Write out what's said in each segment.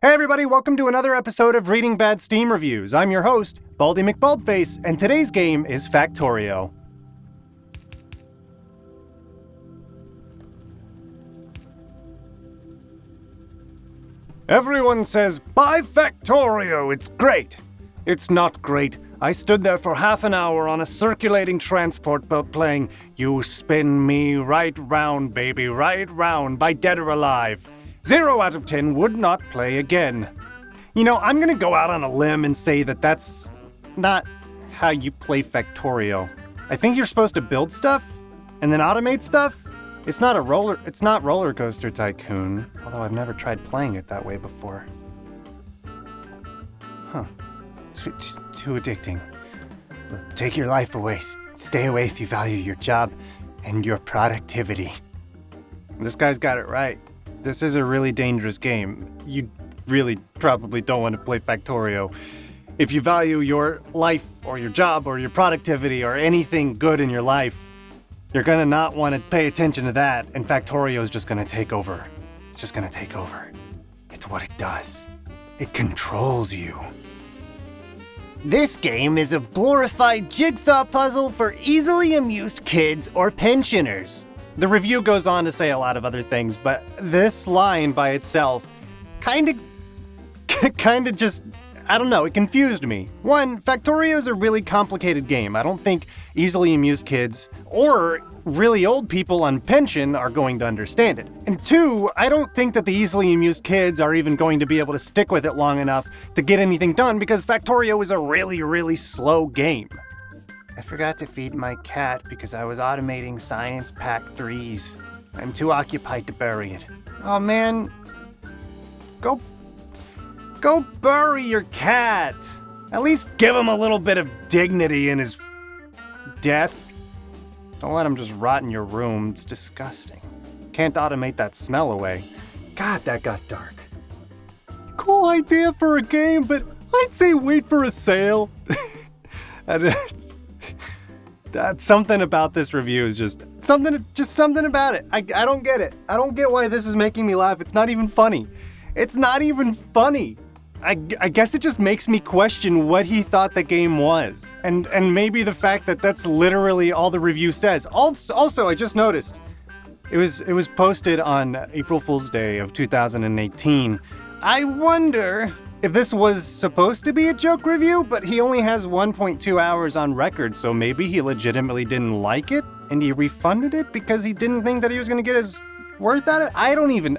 Hey everybody, welcome to another episode of Reading Bad Steam Reviews. I'm your host, Baldy McBaldface, and today's game is Factorio. Everyone says, buy Factorio, it's great. It's not great. I stood there for half an hour on a circulating transport belt playing You Spin Me Right Round, Baby, Right Round by Dead or Alive. 0 out of 10 would not play again. You know, I'm gonna go out on a limb and say that that's not how you play Factorio. I think you're supposed to build stuff and then automate stuff. It's not Roller Coaster Tycoon, although I've never tried playing it that way before. Huh. Too addicting. Take your life away. Stay away if you value your job and your productivity. This guy's got it right. This is a really dangerous game. You really probably don't want to play Factorio. If you value your life or your job or your productivity or anything good in your life, you're gonna not want to pay attention to that, and Factorio is just gonna take over. It's just gonna take over. It's what it does. It controls you. This game is a glorified jigsaw puzzle for easily amused kids or pensioners. The review goes on to say a lot of other things, but this line by itself kinda just, I don't know, it confused me. One, Factorio is a really complicated game. I don't think easily amused kids or really old people on pension are going to understand it. And two, I don't think that the easily amused kids are even going to be able to stick with it long enough to get anything done because Factorio is a really, really slow game. I forgot to feed my cat because I was automating Science Pack 3s. I'm too occupied to bury it. Oh man, go bury your cat. At least give him a little bit of dignity in his death. Don't let him just rot in your room. It's disgusting. Can't automate that smell away. God, that got dark. Cool idea for a game, but I'd say wait for a sale. That's something about this review is just something about it. I don't get it. I don't get why this is making me laugh. It's not even funny. It's not even funny. I guess it just makes me question what he thought the game was. And maybe the fact that that's literally all the review says. Also, I just noticed, it was posted on April Fool's Day of 2018. I wonder if this was supposed to be a joke review, but he only has 1.2 hours on record, so maybe he legitimately didn't like it, and he refunded it because he didn't think that he was gonna get his worth out of it? I don't even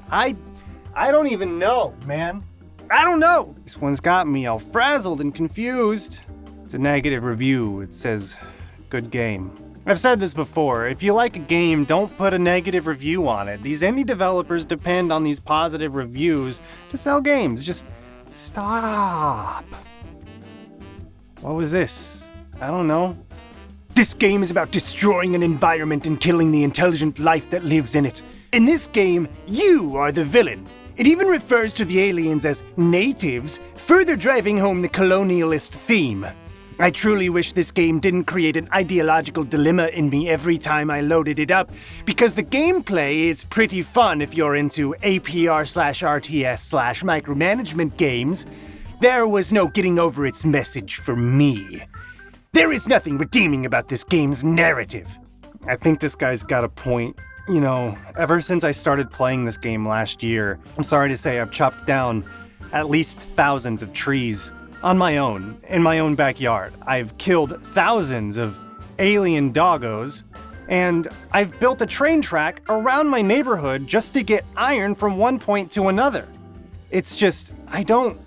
know, man. I don't know. This one's got me all frazzled and confused. It's a negative review. It says, good game. I've said this before. If you like a game, don't put a negative review on it. These indie developers depend on these positive reviews to sell games. Just stop. What was this? I don't know. This game is about destroying an environment and killing the intelligent life that lives in it. In this game, you are the villain. It even refers to the aliens as natives, further driving home the colonialist theme. I truly wish this game didn't create an ideological dilemma in me every time I loaded it up, because the gameplay is pretty fun if you're into APR/RTS/micromanagement games. There was no getting over its message for me. There is nothing redeeming about this game's narrative. I think this guy's got a point. You know, ever since I started playing this game last year, I'm sorry to say I've chopped down at least thousands of trees on my own, in my own backyard. I've killed thousands of alien doggos, and I've built a train track around my neighborhood just to get iron from one point to another. It's just, I don't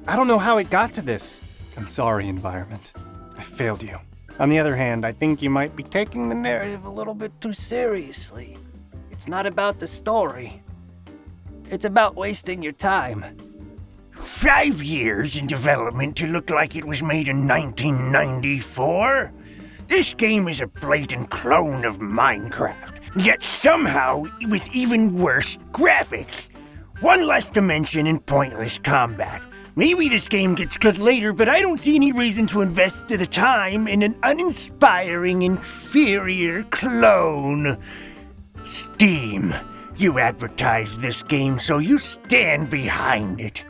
know how it got to this. I'm sorry, environment. I failed you. On the other hand, I think you might be taking the narrative a little bit too seriously. It's not about the story. It's about wasting your time. 5 years in development to look like it was made in 1994? This game is a blatant clone of Minecraft, yet somehow with even worse graphics. One less dimension and pointless combat. Maybe this game gets good later, but I don't see any reason to invest the time in an uninspiring, inferior clone. Steam, you advertise this game, so you stand behind it.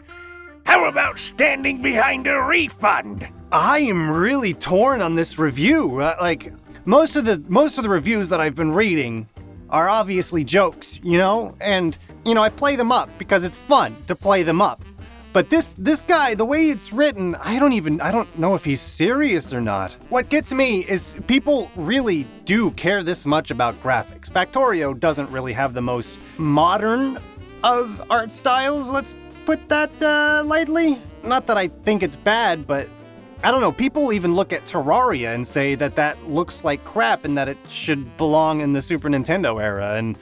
How about standing behind a refund? I am really torn on this review. Like, most of the reviews that I've been reading are obviously jokes, you know? And, you know, I play them up because it's fun to play them up. But this guy, the way it's written, I don't know if he's serious or not. What gets me is people really do care this much about graphics. Factorio doesn't really have the most modern of art styles, let's put that lightly. Not that I think it's bad, but I don't know, people even look at Terraria and say that looks like crap and that it should belong in the Super Nintendo era. And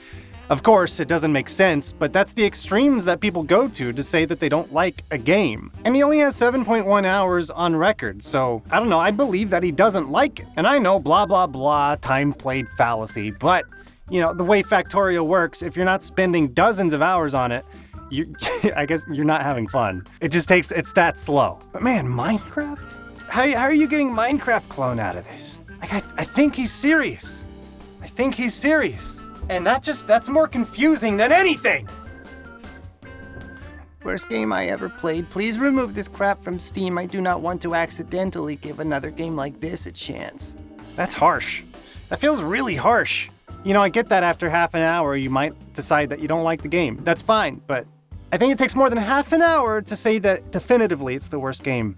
of course, it doesn't make sense, but that's the extremes that people go to say that they don't like a game. And he only has 7.1 hours on record, so I don't know, I believe that he doesn't like it. And I know blah blah blah, time played fallacy, but you know, the way Factorio works, if you're not spending dozens of hours on it, I guess you're not having fun. It's that slow. But man, Minecraft? How are you getting Minecraft clone out of this? Like, I think he's serious. I think he's serious. And that's more confusing than anything. Worst game I ever played. Please remove this crap from Steam. I do not want to accidentally give another game like this a chance. That's harsh. That feels really harsh. You know, I get that after half an hour you might decide that you don't like the game. That's fine, but I think it takes more than half an hour to say that definitively it's the worst game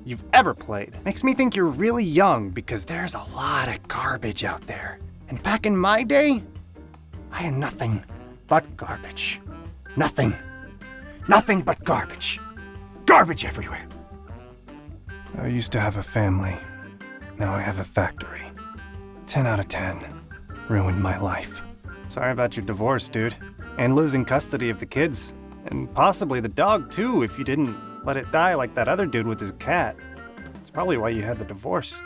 you've ever played. Makes me think you're really young because there's a lot of garbage out there. And back in my day, I had nothing but garbage. Nothing but garbage. Garbage everywhere. I used to have a family. Now I have a factory. 10 out of 10. Ruined my life. Sorry about your divorce, dude. And losing custody of the kids. And possibly the dog, too, if you didn't let it die like that other dude with his cat. It's probably why you had the divorce.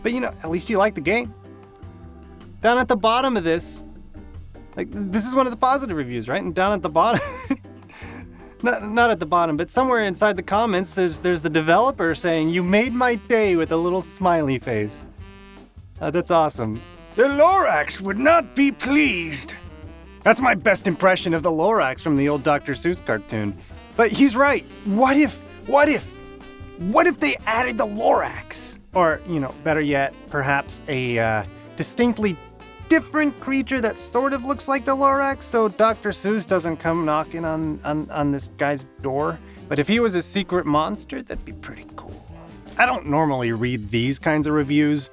But you know, at least you like the game. Down at the bottom of this, like, this is one of the positive reviews, right? And down at the bottom, not at the bottom, but somewhere inside the comments, there's the developer saying, "You made my day," with a little smiley face. That's awesome. The Lorax would not be pleased. That's my best impression of the Lorax from the old Dr. Seuss cartoon. But he's right. What if they added the Lorax? Or, you know, better yet, perhaps a distinctly different creature that sort of looks like the Lorax, so Dr. Seuss doesn't come knocking on this guy's door. But if he was a secret monster, that'd be pretty cool. I don't normally read these kinds of reviews,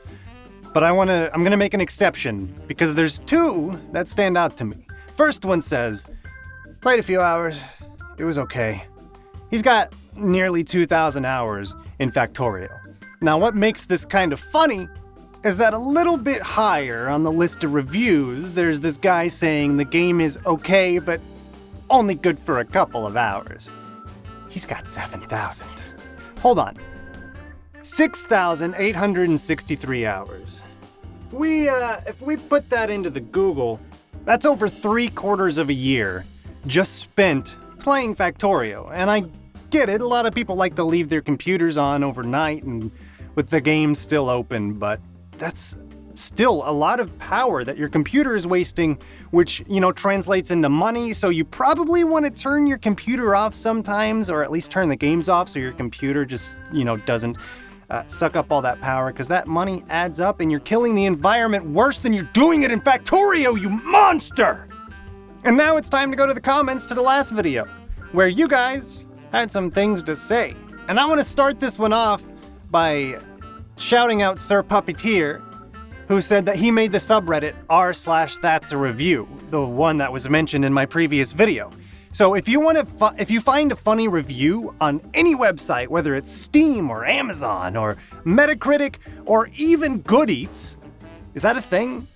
but I'm gonna make an exception because there's two that stand out to me. First one says, played a few hours, it was okay. He's got nearly 2,000 hours in Factorio. Now what makes this kind of funny is that a little bit higher on the list of reviews, there's this guy saying the game is okay, but only good for a couple of hours. He's got 7,000. Hold on. 6,863 hours. If we put that into the Google, that's over 3/4 of a year just spent playing Factorio. And I get it, a lot of people like to leave their computers on overnight and with the game still open, but that's still a lot of power that your computer is wasting, which, you know, translates into money. So you probably want to turn your computer off sometimes, or at least turn the games off so your computer just, you know, doesn't suck up all that power, because that money adds up and you're killing the environment worse than you're doing it in Factorio, you monster! And now it's time to go to the comments to the last video, where you guys had some things to say. And I want to start this one off by shouting out Sir Puppeteer, who said that he made the subreddit r/thatsareview, the one that was mentioned in my previous video. So if you find a funny review on any website, whether it's Steam or Amazon or Metacritic or even Goodreads, is that a thing?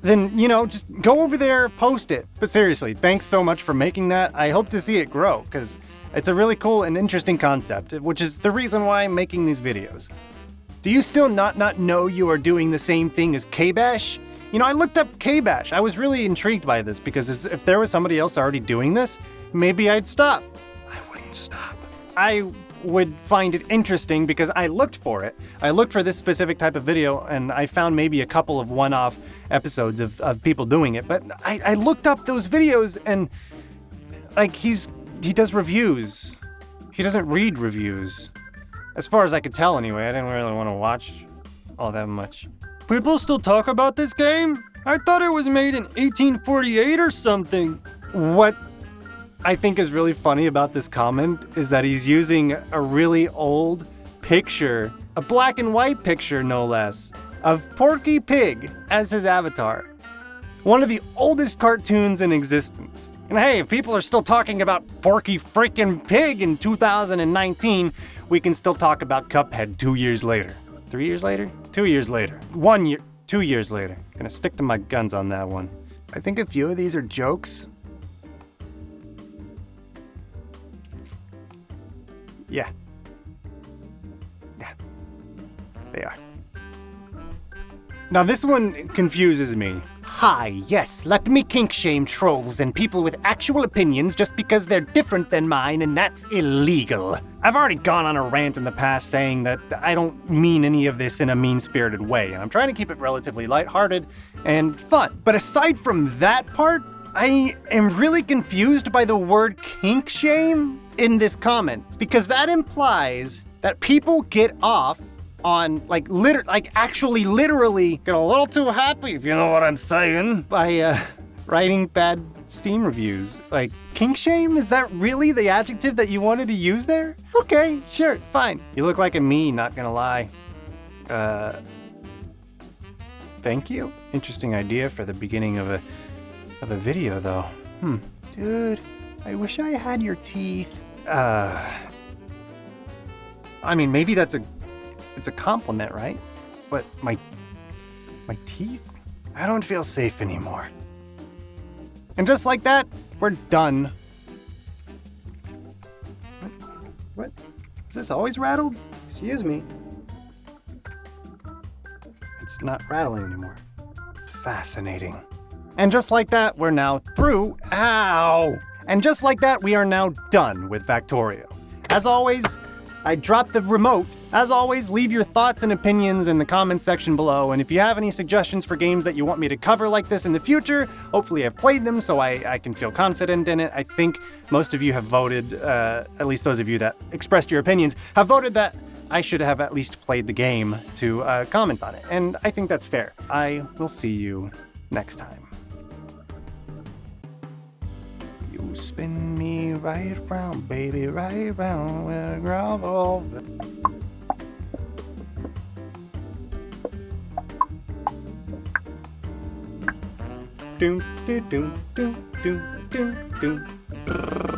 Then, you know, just go over there, post it. But seriously, thanks so much for making that. I hope to see it grow, because it's a really cool and interesting concept, which is the reason why I'm making these videos. Do you still not know you are doing the same thing as K-Bash? You know, I looked up K-Bash. I was really intrigued by this, because if there was somebody else already doing this, maybe I'd stop. I wouldn't stop. I would find it interesting because I looked for it. I looked for this specific type of video, and I found maybe a couple of one-off episodes of people doing it. But I looked up those videos, and like he does reviews He doesn't read reviews. As far as I could tell anyway, I didn't really want to watch all that much. People still talk about this game? I thought it was made in 1848 or something. What I think is really funny about this comment is that he's using a really old picture, a black and white picture no less, of Porky Pig as his avatar. One of the oldest cartoons in existence. And hey, if people are still talking about Porky freaking Pig in 2019, we can still talk about Cuphead 2 years later. 3 years later? 2 years later. 1 year, 2 years later. Gonna stick to my guns on that one. I think a few of these are jokes. Yeah. Yeah. They are. Now this one confuses me. Hi, yes, let me kink shame trolls and people with actual opinions just because they're different than mine, and that's illegal. I've already gone on a rant in the past saying that I don't mean any of this in a mean-spirited way, and I'm trying to keep it relatively lighthearted and fun. But aside from that part, I am really confused by the word kink shame in this comment, because that implies that people get off on actually literally get a little too happy, if you know what I'm saying, by writing bad Steam reviews. Like, kink shame? Is that really the adjective that you wanted to use there? Okay, sure, fine. You look like a me, not gonna lie. Thank you. Interesting idea for the beginning of a video though. Dude, I wish I had your teeth. I mean, maybe it's a compliment, right? But my teeth? I don't feel safe anymore. And just like that, we're done. What? Is this always rattled? Excuse me. It's not rattling anymore. Fascinating. And just like that, we're now through. Ow! And just like that, we are now done with Factorio. As always, I dropped the remote. As always, leave your thoughts and opinions in the comments section below, and if you have any suggestions for games that you want me to cover like this in the future, hopefully I've played them so I can feel confident in it. I think most of you have voted, at least those of you that expressed your opinions, have voted that I should have at least played the game to comment on it, and I think that's fair. I will see you next time. You spin me right round, baby, right round where I grovel. Doom, doom, doom, doom, doom, doom, doom.